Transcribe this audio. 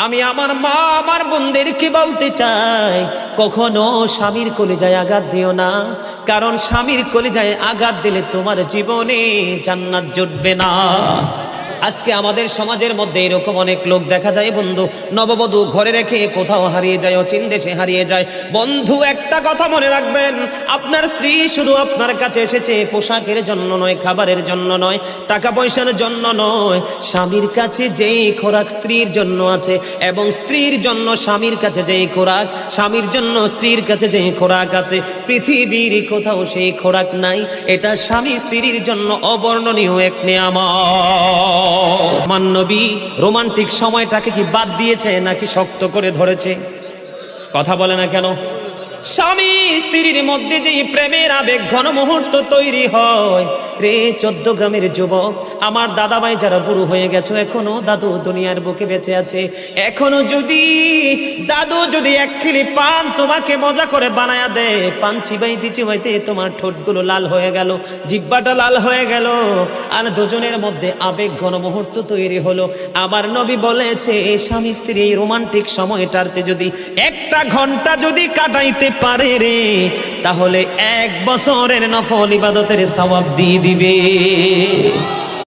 আমি আমার মা আমার বোনদেরকে বলতে চাই, কখনো স্বামীর কলিজায় আঘাত দিও না, কারণ স্বামীর কলিজায় আঘাত দিলে তোমার জীবনে জান্নাত জুটবে না। আজকে আমাদের সমাজের মধ্যে এরকম অনেক লোক দেখা যায় বন্ধু, নববধূ ঘরে রেখে কোথাও হারিয়ে যায়, অচিন দেশে হারিয়ে যায়। বন্ধু একটা কথা মনে রাখবেন, আপনার স্ত্রী শুধু আপনার কাছে এসেছে পোশাকের জন্য নয়, খাবারের জন্য নয়, টাকা পয়সার জন্য নয়। স্বামীর কাছে যেই খোরাক স্ত্রীর জন্য আছে, এবং স্ত্রীর জন্য স্বামীর কাছে যেই খোরাক, স্বামীর জন্য স্ত্রীর কাছে যেই খোরাক আছে, পৃথিবীর কোথাও সেই খোরাক নাই। এটা স্বামী স্ত্রীর জন্য অবর্ণনীয় এক নিয়ামত। আমার নবী রোমান্টিক সময়টাকে কি বাদ দিয়েছে নাকি শক্ত করে ধরেছে? কথা বলে না কেন? স্বামী স্ত্রীর মধ্যে যে প্রেমের আবেগ ঘন মুহূর্ত তৈরি হয় রে 14 গ্রামের যুবক, আমার দাদা ভাই যারা বুড়ো হয়ে গেছো, এখনো দাদু দুনিয়ার বুকে বেঁচে আছে, এখনো যদি দাদু যদি এক খিলি পান তোমাকে মজা করে বানায়া দেয়, পান চিবাইতে চিবাইতে তোমার ঠোঁটগুলো লাল হয়ে গেল, জিহ্বাটা লাল হয়ে গেল, আর দুজনের মধ্যে আবেগ ঘন মুহূর্ত তৈরি হলো। আমার নবী বলেছে স্বামী স্ত্রী এই রোমান্টিক সময়টাতে যদি 1 ঘন্টা যদি কাটাইতে পারে রে, তাহলে 1 বছরের নফল ইবাদতের সওয়াব দিয়ে দিবে।